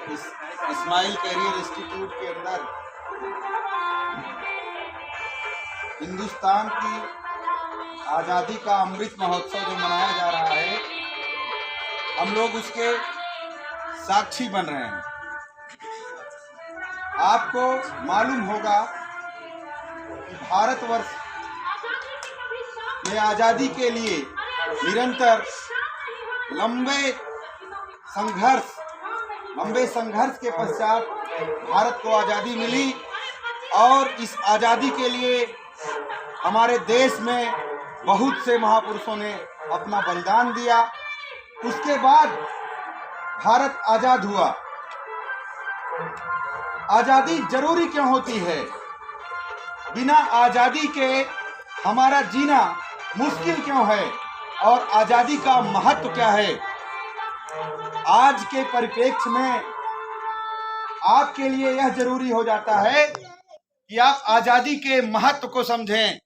इस Ismail career institute के अंदर हिंदुस्तान की आज़ादी का अमृत महोत्सव जो मनाया जा रहा है, हम लोग उसके साक्षी बन रहे हैं। आपको मालूम होगा कि भारतवर्ष में आज़ादी के लिए निरंतर लंबे संघर्ष के पश्चात भारत को आज़ादी मिली और इस आज़ादी के लिए हमारे देश में बहुत से महापुरुषों ने अपना बलिदान दिया। उसके बाद भारत आज़ाद हुआ। आज़ादी जरूरी क्यों होती है? बिना आज़ादी के हमारा जीना मुश्किल क्यों है और आज़ादी का महत्व क्या है? आज के परिप्रेक्ष्य में आपके लिए यह जरूरी हो जाता है कि आप आज़ादी के महत्व को समझें,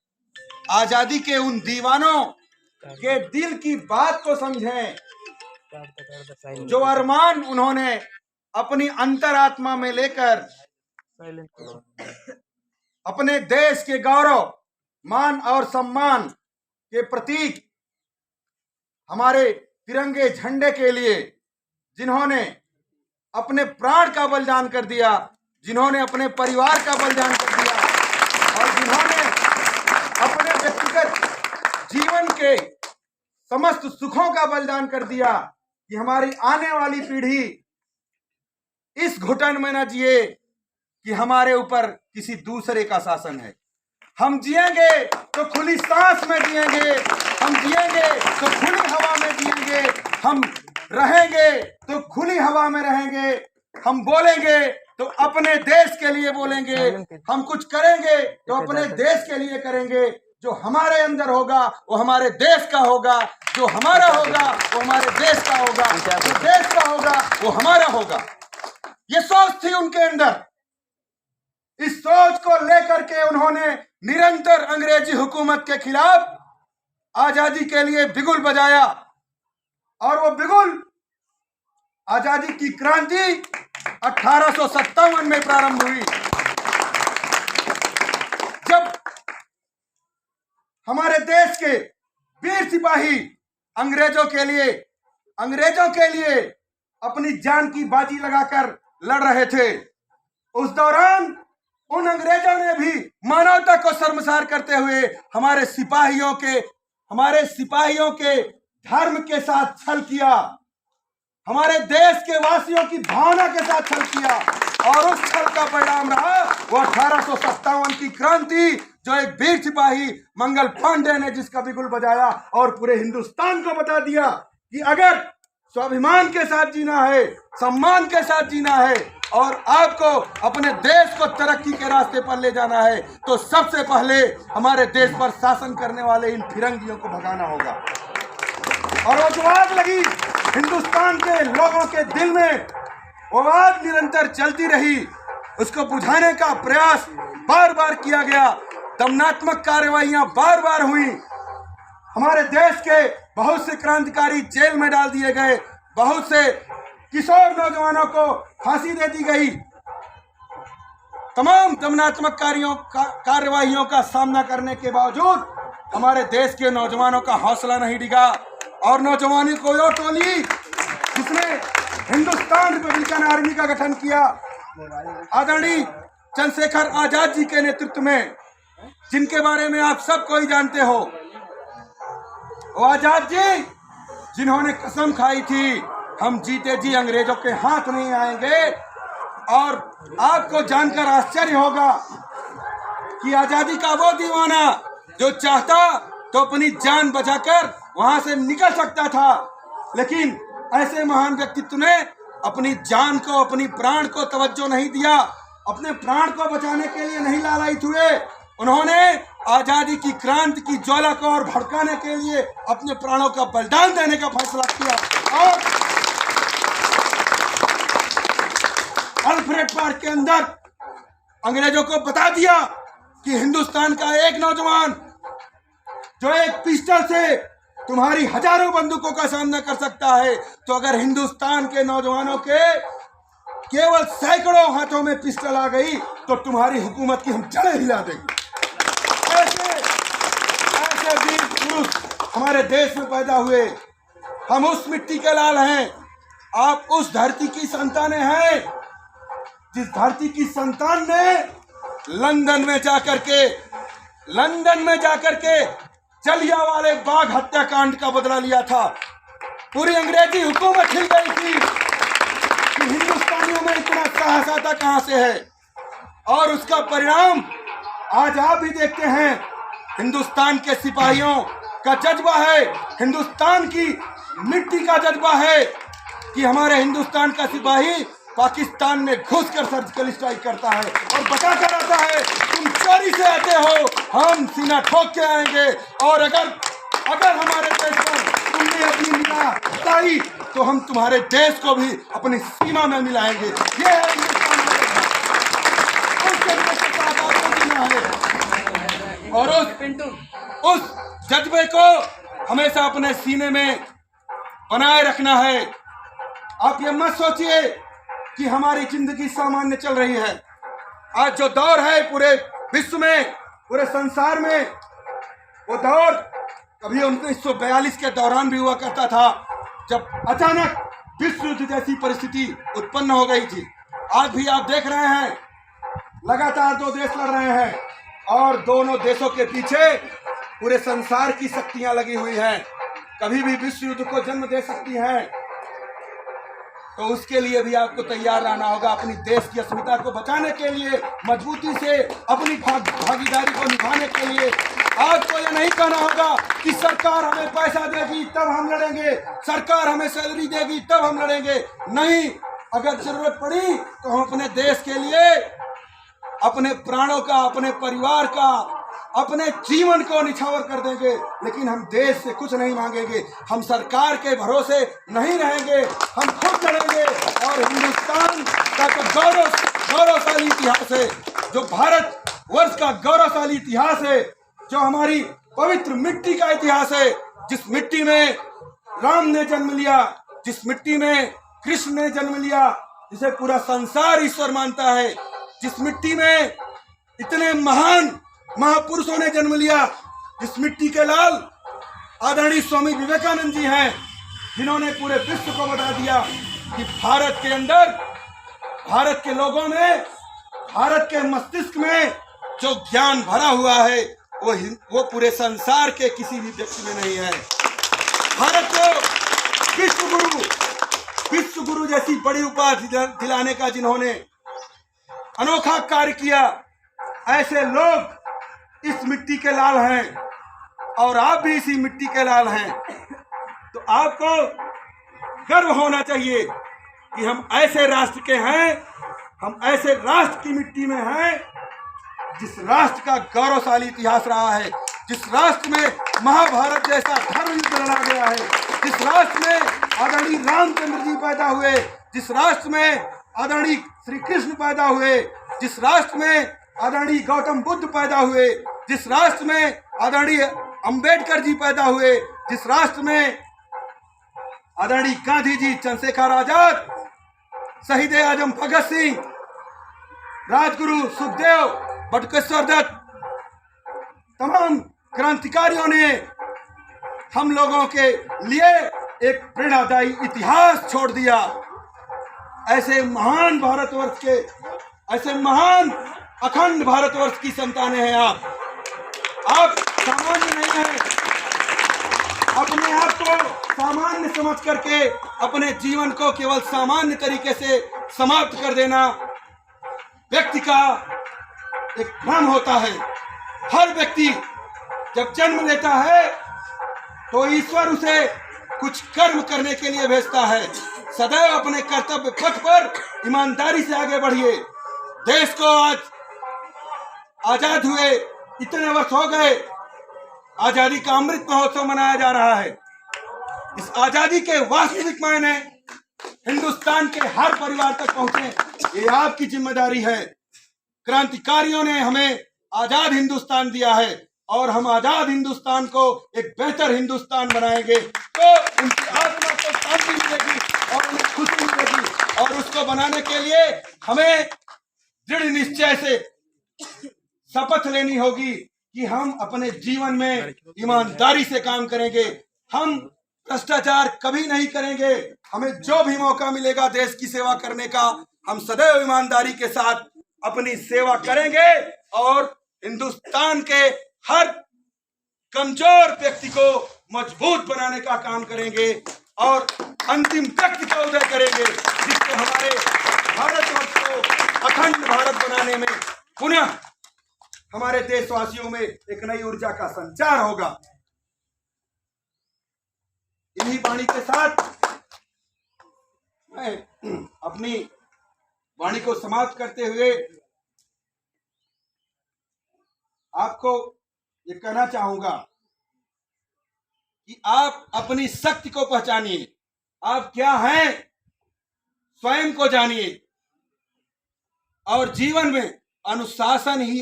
आज़ादी के उन दीवानों के दिल की बात को समझें जो अरमान उन्होंने अपनी अंतरात्मा में लेकर अपने देश के गौरव, मान और सम्मान के प्रतीक हमारे तिरंगे झंडे के लिए जिन्होंने अपने प्राण का बलिदान कर दिया, जिन्होंने अपने परिवार का बलिदान कर दिया और जिन्होंने अपने व्यक्तिगत जीवन के समस्त सुखों का बलिदान कर दिया कि हमारी आने वाली पीढ़ी इस घुटन में न जिए कि हमारे ऊपर किसी दूसरे का शासन है। हम जिएंगे तो खुली सांस में जिएंगे, हम जिएंगे तो खुली हवा में जिएंगे, हम रहेंगे तो खुली हवा में रहेंगे, हम बोलेंगे तो अपने देश के लिए बोलेंगे, हम कुछ करेंगे तो अपने देश के लिए करेंगे। जो हमारे अंदर होगा वो हमारे देश का होगा, जो हमारा होगा वो हमारे देश का होगा, जो देश का होगा वो हमारा होगा। ये सोच थी उनके अंदर। इस सोच को लेकर के उन्होंने निरंतर अंग्रेजी हुकूमत के खिलाफ आजादी के लिए बिगुल बजाया और वो बिगुल आजादी की क्रांति 1857 में प्रारंभ हुई, जब हमारे देश के वीर सिपाही अंग्रेजों के लिए अपनी जान की बाजी लगाकर लड़ रहे थे। उस दौरान उन अंग्रेजों ने भी मानवता को शर्मसार करते हुए हमारे सिपाहियों के धर्म के साथ छल किया, हमारे देश के वासियों की भावना के साथ छल किया और उस छल का परिणाम रहा वो 1857 की क्रांति, जो एक वीर सिपाही मंगल पांडे ने जिसका बिगुल बजाया और पूरे हिंदुस्तान को बता दिया कि अगर स्वाभिमान के साथ जीना है, सम्मान के साथ जीना है और आपको अपने देश को तरक्की के रास्ते पर ले जाना है तो सबसे पहले हमारे देश पर शासन करने वाले इन फिरंगियों को भगाना होगा। और वो जो आग लगी हिंदुस्तान के लोगों के दिल में, वो आग निरंतर चलती रही, उसको बुझाने का प्रयास बार बार किया गया, दमनात्मक कार्यवाहियां बार बार हुई, हमारे देश के बहुत से क्रांतिकारी जेल में डाल दिए गए, बहुत से किशोर नौजवानों को फांसी दे दी गई। तमाम दमनात्मक कार्यवाहियों का सामना करने के बावजूद हमारे देश के नौजवानों का हौसला नहीं डिगा और नौजवानों को यो टोली जिसने हिंदुस्तान रिपब्लिकन आर्मी का गठन किया आदरणीय चंद्रशेखर आजाद जी के नेतृत्व में, जिनके बारे में आप सब कोई जानते हो, वो आजाद जी जिन्होंने कसम खाई थी हम जीते जी अंग्रेजों के हाथ नहीं आएंगे। और आपको जानकर आश्चर्य होगा कि आजादी का वो दीवाना जो चाहता तो अपनी जान बचाकर वहां से निकल सकता था, लेकिन ऐसे महान व्यक्तित्व ने अपनी जान को, अपनी प्राण को तवज्जो नहीं दिया, अपने प्राण को बचाने के लिए नहीं लालायित हुए। उन्होंने आजादी की क्रांति की ज्वाला को और भड़काने के लिए अपने प्राणों का बलिदान देने का फैसला किया और अल्फ्रेड पार्क के अंदर अंग्रेजों को बता दिया कि हिंदुस्तान का एक नौजवान जो एक पिस्टल से तुम्हारी हजारों बंदूकों का सामना कर सकता है, तो अगर हिंदुस्तान के नौजवानों केवल सैकड़ों हाथों में पिस्टल आ गई तो तुम्हारी हुकूमत की हम जड़ें हिला देंगे। ऐसे ऐसे वीर पुरुष हमारे देश में पैदा हुए। हम उस मिट्टी के लाल हैं। आप उस धरती की संतानें हैं जिस धरती की संतान ने लंदन में जाकर के जलियांवाले बाग हत्याकांड का बदला लिया था। पूरी अंग्रेजी हुकूमत हिल गई थी कि हिंदुस्तानियों में इतना साहस आता कहां से है, और उसका परिणाम आज आप भी देखते हैं। हिंदुस्तान के सिपाहियों का जज्बा है, हिंदुस्तान की मिट्टी का जज्बा है कि हमारे हिंदुस्तान का सिपाही पाकिस्तान में घुसकर सर्जिकल स्ट्राइक करता है और बता कर आता है तुम चोरी से आते हो, हम सीना ठोक के आएंगे, और अगर हमारे देश पर तुमने अपनी निगाह हटाई तो हम तुम्हारे देश को भी अपनी सीमा में मिलाएंगे। ये है हिंदुस्तान है, और उस जज्बे को हमेशा अपने सीने में बनाए रखना है। आप ये मत सोचिए कि हमारी जिंदगी सामान्य चल रही है। आज जो दौर है पूरे विश्व में, पूरे संसार में, वो दौर कभी 1942 के दौरान भी हुआ करता था, जब अचानक विश्व युद्ध जैसी परिस्थिति उत्पन्न हो गई थी। आज भी आप देख रहे हैं लगातार दो देश लड़ रहे हैं, और दोनों देशों के पीछे पूरे संसार की शक्तियां लगी हुई हैं। कभी भी विश्व युद्ध को जन्म दे सकती हैं, तो उसके लिए भी आपको तैयार रहना होगा। अपनी देश की अस्मिता को बचाने के लिए, मजबूती से अपनी भागीदारी को निभाने के लिए आपको यह नहीं कहना होगा कि सरकार हमें पैसा देगी तब हम लड़ेंगे, सरकार हमें सैलरी देगी तब हम लड़ेंगे। नहीं, अगर जरूरत पड़ी तो हम अपने देश के लिए अपने प्राणों का, अपने परिवार का, अपने जीवन को निछावर कर देंगे, लेकिन हम देश से कुछ नहीं मांगेंगे। हम सरकार के भरोसे नहीं रहेंगे, हम खुद लड़ेंगे। और हिंदुस्तान का तो गौरवशाली इतिहास है, जो भारत वर्ष का गौरवशाली इतिहास है, जो हमारी पवित्र मिट्टी का इतिहास है, जिस मिट्टी में राम ने जन्म लिया, जिस मिट्टी में कृष्ण ने जन्म लिया, जिसे पूरा संसार ईश्वर मानता है, जिस मिट्टी में इतने महान महापुरुषों ने जन्म लिया, जिस मिट्टी के लाल आदरणीय स्वामी विवेकानंद जी हैं, जिन्होंने पूरे विश्व को बता दिया कि भारत के अंदर, भारत के लोगों में, भारत के मस्तिष्क में जो ज्ञान भरा हुआ है वो पूरे संसार के किसी भी व्यक्ति में नहीं है। भारत को विश्व गुरु जैसी बड़ी उपाधि दिलाने का जिन्होंने अनोखा कार्य किया, ऐसे लोग इस मिट्टी के लाल हैं, और आप भी इसी मिट्टी के लाल हैं। तो आपको गर्व होना चाहिए कि हम ऐसे राष्ट्र के हैं, हम ऐसे राष्ट्र की मिट्टी में हैं जिस राष्ट्र का गौरवशाली इतिहास रहा है, जिस राष्ट्र में महाभारत जैसा धर्म युद्ध लड़ा गया है, जिस राष्ट्र में आदरणीय रामचंद्र जी पैदा हुए, जिस राष्ट्र में आदरणीय श्री कृष्ण पैदा हुए, जिस राष्ट्र में आदरणीय गौतम बुद्ध पैदा हुए, जिस राष्ट्र में आदरणीय अंबेडकर जी पैदा हुए, जिस राष्ट्र में आदरणीय गांधी जी, चंद्रशेखर आजाद, शहीद आजम भगत सिंह, राजगुरु सुखदेव, बटुकेश्वर दत्त, तमाम क्रांतिकारियों ने हम लोगों के लिए एक प्रेरणादायी इतिहास छोड़ दिया। ऐसे महान भारतवर्ष के, ऐसे महान अखंड भारतवर्ष की संतानें हैं आप सामान्य नहीं हैं। अपने आप को सामान्य समझ करके अपने जीवन को केवल सामान्य तरीके से समाप्त कर देना व्यक्ति का एक भ्रम होता है। हर व्यक्ति जब जन्म लेता है तो ईश्वर उसे कुछ कर्म करने के लिए भेजता है। सदैव अपने कर्तव्य पथ पर ईमानदारी से आगे बढ़िए। देश को आज आजाद हुए इतने वर्ष हो गए, आजादी का अमृत महोत्सव मनाया जा रहा है। इस आजादी के वास्तविक मायने हिंदुस्तान के हर परिवार तक पहुंचे, ये आपकी जिम्मेदारी है। क्रांतिकारियों ने हमें आजाद हिंदुस्तान दिया है और हम आजाद हिंदुस्तान को एक बेहतर हिंदुस्तान बनाएंगे तो उनकी आत्मा को शांति मिलेगी और उन्हें खुशी मिलेगी। और उसको बनाने के लिए हमें दृढ़ निश्चय से शपथ लेनी होगी कि हम अपने जीवन में ईमानदारी से काम करेंगे, हम भ्रष्टाचार कभी नहीं करेंगे। हमें जो भी मौका मिलेगा देश की सेवा करने का, हम सदैव ईमानदारी के साथ अपनी सेवा करेंगे और हिंदुस्तान के हर कमजोर व्यक्ति को मजबूत बनाने का काम करेंगे और अंतिम व्यक्ति का उदय करेंगे, जिससे हमारे भारतवर्ष को अखंड भारत बनाने में पुनः हमारे देशवासियों में एक नई ऊर्जा का संचार होगा। इन्हीं वाणी के साथ मैं अपनी वाणी को समाप्त करते हुए आपको ये कहना चाहूंगा कि आप अपनी शक्ति को पहचानिए, आप क्या हैं स्वयं को जानिए और जीवन में अनुशासन ही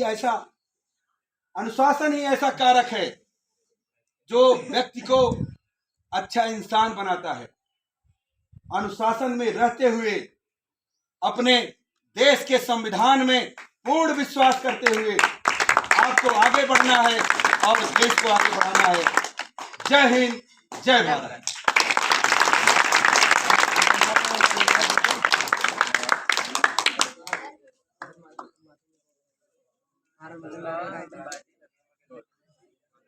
ऐसा कारक है जो व्यक्ति को अच्छा इंसान बनाता है। अनुशासन में रहते हुए अपने देश के संविधान में पूर्ण विश्वास करते हुए आपको आगे बढ़ना है और देश को आगे बढ़ाना है। जय हिंद, जय भारत।